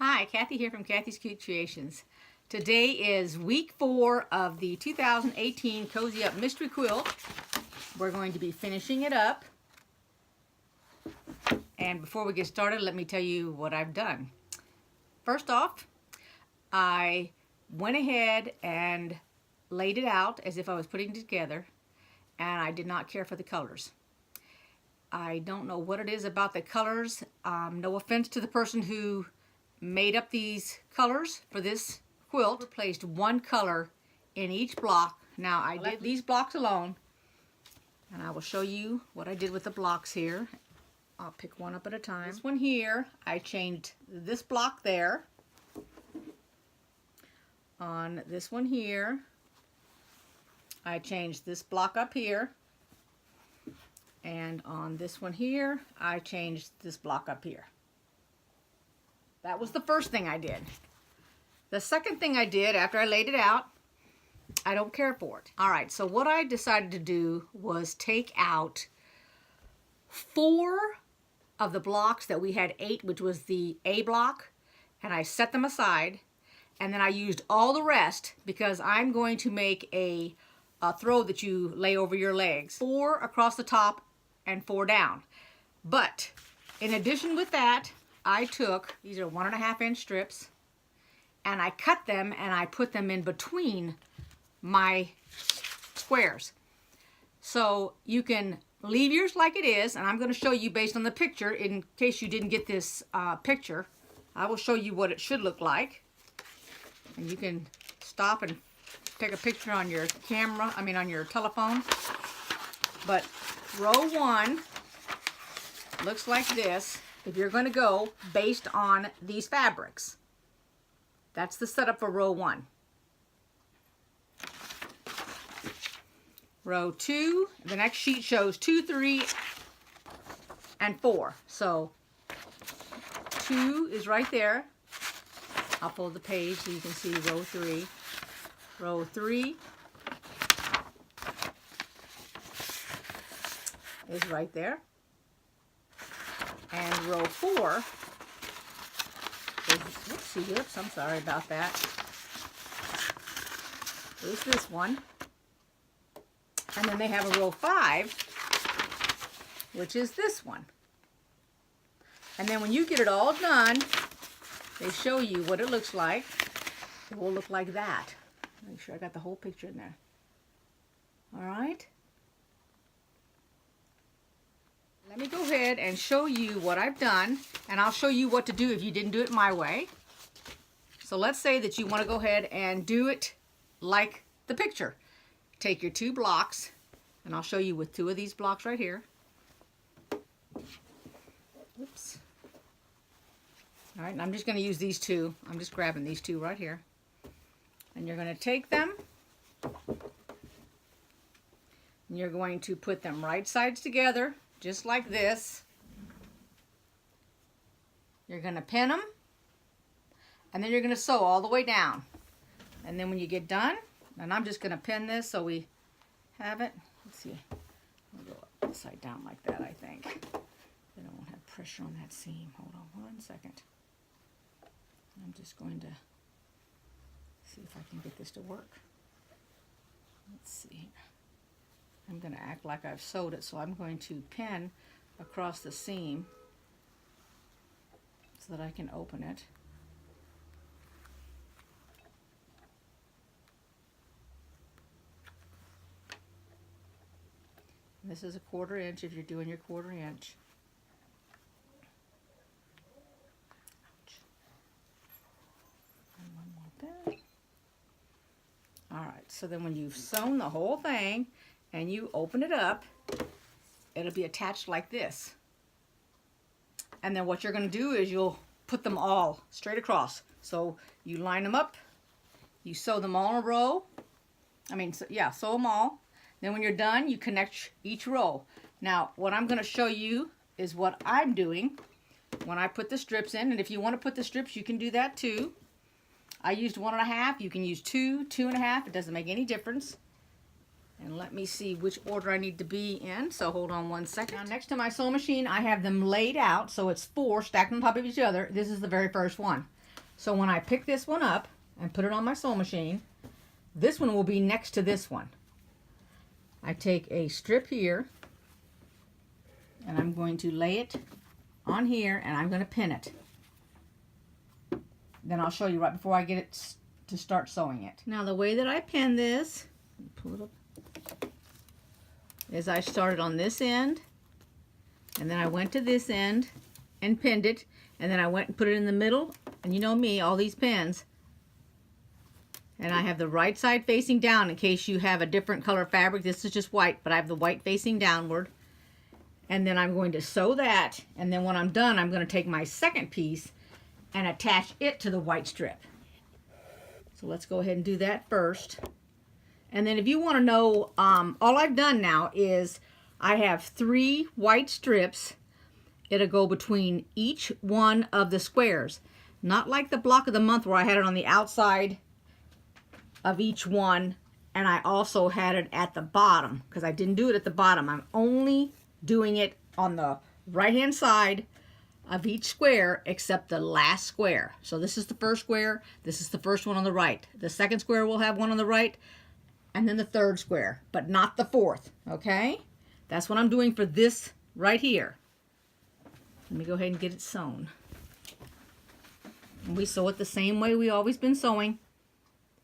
Hi, Kathy here from Kathy's Cute Creations. Today is week 4 of the 2018 Cozy Up Mystery Quilt. We're going to be finishing it up. And before we get started, let me tell you what I've done. First off, I went ahead and laid it out as if I was putting it together, and I did not care for the colors. I don't know what it is about the colors. No offense to the person who made up these colors for this quilt. Replaced one color in each block. Now I did these blocks alone, and I will show you what I did with the blocks here. I'll pick one up at a time. This one here, I changed this block there. On this one here, I changed this block up here. And on this one here, I changed this block up here. That was the first thing I did. The second thing I did after I laid it out, I don't care for it. All right, so what I decided to do was take out 4 of the blocks that we had 8, which was the A block, and I set them aside. And then I used all the rest because I'm going to make a throw that you lay over your legs. 4 across the top and 4 down. But in addition with that, I took, these are 1.5 inch strips, and I cut them and I put them in between my squares. So you can leave yours like it is, and I'm going to show you based on the picture in case you didn't get this picture. I will show you what it should look like. And you can stop and take a picture on your camera, on your telephone. But row 1 looks like this. If you're going to go based on these fabrics. That's the setup for row 1. Row 2, the next sheet shows 2, 3, and 4. So 2 is right there. I'll fold the page so you can see row 3. Row 3 is right there. And row 4 is, whoops, I'm sorry about that, is this one. And then they have a row 5, which is this one. And then when you get it all done, they show you what it looks like. It will look like that. Make sure I got the whole picture in there. All right. Let me go ahead and show you what I've done, and I'll show you what to do if you didn't do it my way. So let's say that you want to go ahead and do it like the picture. Take your 2 blocks, and I'll show you with 2 of these blocks right here. Oops. All right, and I'm just going to use these 2. I'm just grabbing these 2 right here. And you're going to take them, and you're going to put them right sides together, just like this. You're going to pin them, and then you're going to sew all the way down. And then when you get done, and I'm just going to pin this so we have it. Let's see. I'll go upside down like that, I think. Then I won't have pressure on that seam. Hold on 1 second. I'm just going to see if I can get this to work. Let's see. I'm going to act like I've sewed it, so I'm going to pin across the seam so that I can open it. This is a 1/4 inch if you're doing your 1/4 inch. And one more pin. Alright, so then when you've sewn the whole thing and you open it up, it'll be attached like this. And then what you're going to do is you'll put them all straight across. So you line them up, you sew them all in a row. Sew them all. Then when you're done, you connect each row. Now, what I'm going to show you is what I'm doing when I put the strips in. And if you want to put the strips, you can do that too. I used 1.5. You can use 2, 2.5. It doesn't make any difference. And let me see which order I need to be in. So hold on 1 second. Now next to my sewing machine, I have them laid out. So it's 4 stacked on top of each other. This is the very first one. So when I pick this one up and put it on my sewing machine, this one will be next to this one. I take a strip here and I'm going to lay it on here and I'm going to pin it. Then I'll show you right before I get it to start sewing it. Now the way that I pin this, pull it up, is I started on this end and then I went to this end and pinned it, and then I went and put it in the middle, and you know me, all these pins. And I have the right side facing down in case you have a different color fabric. This is just white, but I have the white facing downward. And then I'm going to sew that, and then when I'm done, I'm going to take my second piece and attach it to the white strip. So let's go ahead and do that first. And then if you want to know, all I've done now is I have 3 white strips. It'll go between each one of the squares. Not like the block of the month where I had it on the outside of each one, and I also had it at the bottom because I didn't do it at the bottom. I'm only doing it on the right hand side of each square except the last square. So this is the first square, this is the first one on the right. The second square will have one on the right, and then the third square, but not the fourth, okay? That's what I'm doing for this right here. Let me go ahead and get it sewn. And we sew it the same way we always been sewing.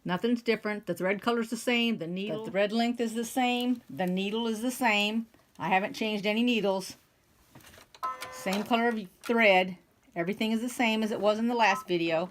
Nothing's different. The thread color's the same. The thread length is the same. The needle is the same. I haven't changed any needles. Same color of thread. Everything is the same as it was in the last video.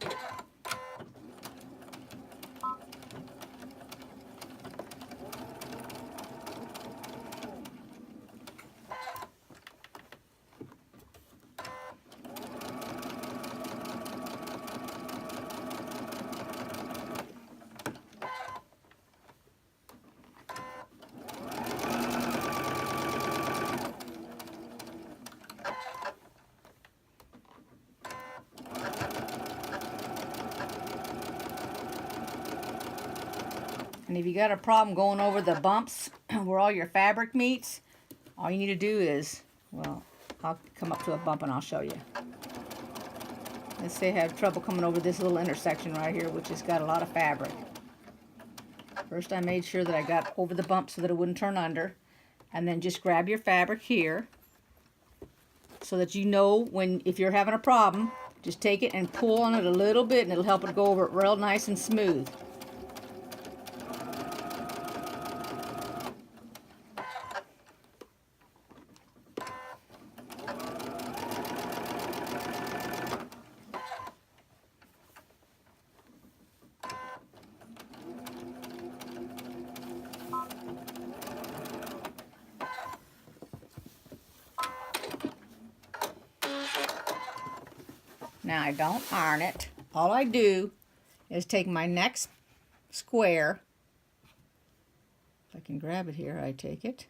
And if you got a problem going over the bumps where all your fabric meets, all you need to do is, well, I'll come up to a bump and I'll show you. Let's say I have trouble coming over this little intersection right here, which has got a lot of fabric. First I made sure that I got over the bump so that it wouldn't turn under. And then just grab your fabric here so that you know if you're having a problem, just take it and pull on it a little bit and it'll help it go over it real nice and smooth. Now I don't iron it. All I do is take my next square. If I can grab it here, I take it.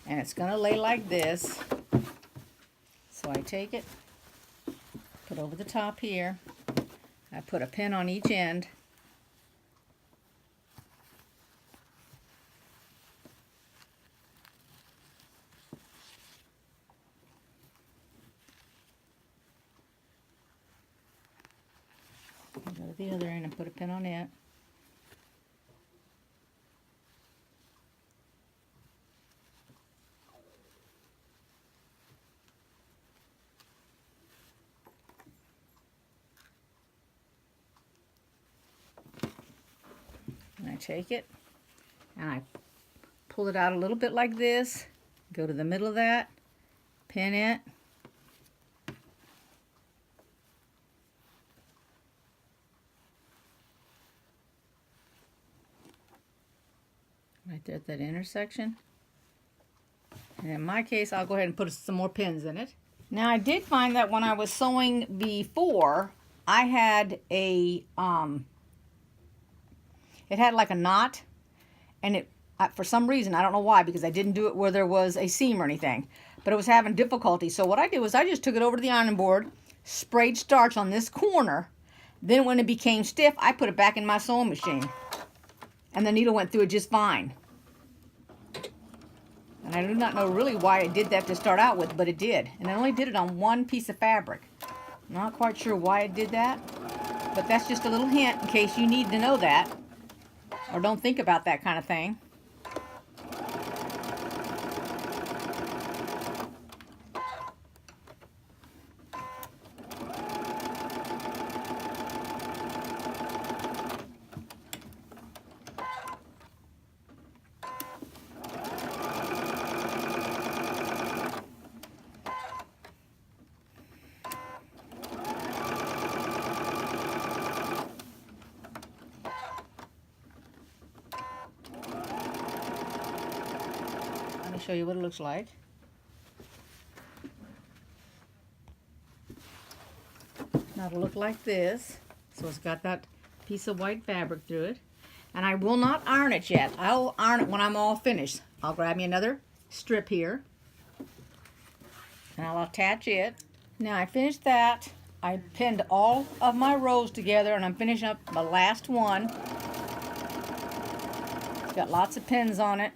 And it's going to lay like this. So I take it, put over the top here. I put a pin on each end. Go to the other end and put a pin on it. And I take it and I pull it out a little bit like this, go to the middle of that, pin it. Right there at that intersection. And in my case, I'll go ahead and put some more pins in it. Now I did find that when I was sewing before, I had a, it had like a knot, and it, for some reason, I don't know why, because I didn't do it where there was a seam or anything, but it was having difficulty. So what I did was I just took it over to the ironing board, sprayed starch on this corner, then when it became stiff, I put it back in my sewing machine. And the needle went through it just fine. And I do not know really why it did that to start out with, but it did. And I only did it on one piece of fabric. Not quite sure why it did that, but that's just a little hint in case you need to know that or don't think about that kind of thing. Let me show you what it looks like. Now it'll look like this. So it's got that piece of white fabric through it. And I will not iron it yet. I'll iron it when I'm all finished. I'll grab me another strip here. And I'll attach it. Now I finished that. I pinned all of my rows together and I'm finishing up the last one. It's got lots of pins on it.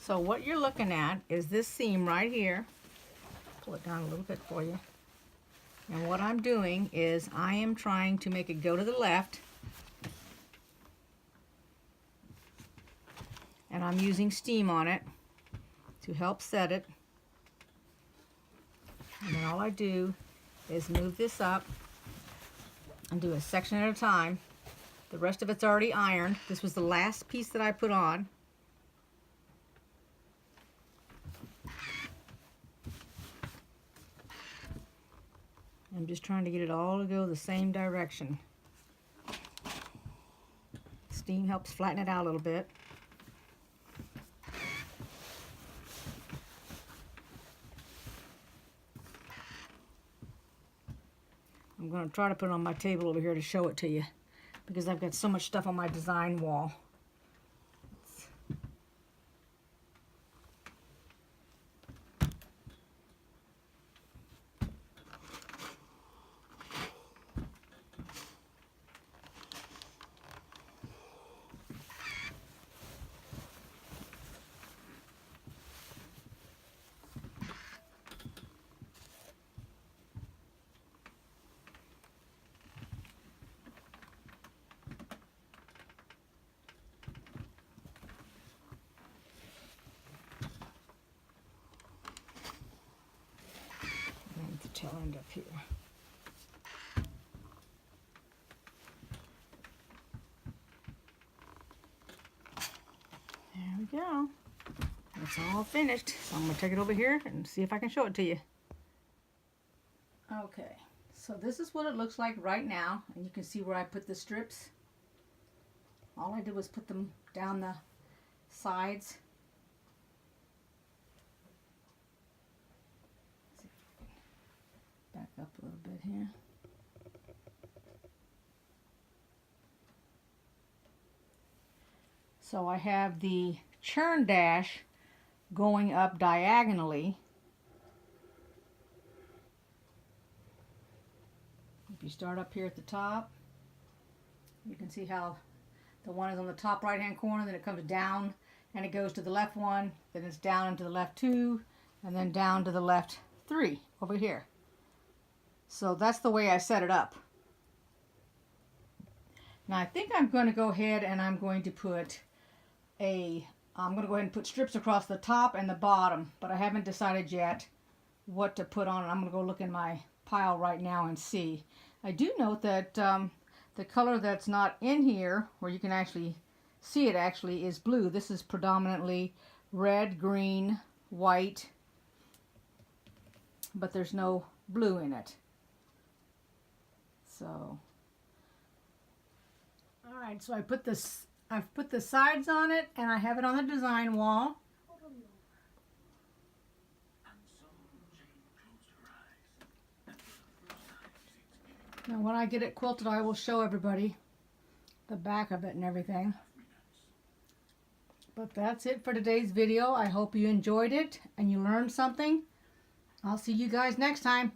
So what you're looking at is this seam right here. Pull it down a little bit for you. And what I'm doing is I am trying to make it go to the left. And I'm using steam on it to help set it. And then all I do is move this up and do a section at a time. The rest of it's already ironed. This was the last piece that I put on. I'm just trying to get it all to go the same direction. Steam helps flatten it out a little bit. I'm going to try to put it on my table over here to show it to you because I've got so much stuff on my design wall. end up here. There we go. It's all finished. So I'm going to take it over here and see if I can show it to you. Okay, so this is what it looks like right now. And you can see where I put the strips. All I did was put them down the sides. Back up a little bit here. So I have the churn dash going up diagonally. If you start up here at the top, you can see how the one is on the top right hand corner, then it comes down and it goes to the left one, then it's down into the left 2, and then down to the left 3 over here. So that's the way I set it up. Now I think I'm going to go ahead and I'm going to put strips across the top and the bottom, but I haven't decided yet what to put on. I'm going to go look in my pile right now and see. I do note that the color that's not in here, where you can actually see it actually, is blue. This is predominantly red, green, white, but there's no blue in it. So, all right, so I've put the sides on it and I have it on the design wall. Now when I get it quilted, I will show everybody the back of it and everything. But that's it for today's video. I hope you enjoyed it and you learned something. I'll see you guys next time.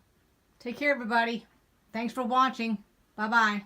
Take care, everybody. Thanks for watching. Bye-bye.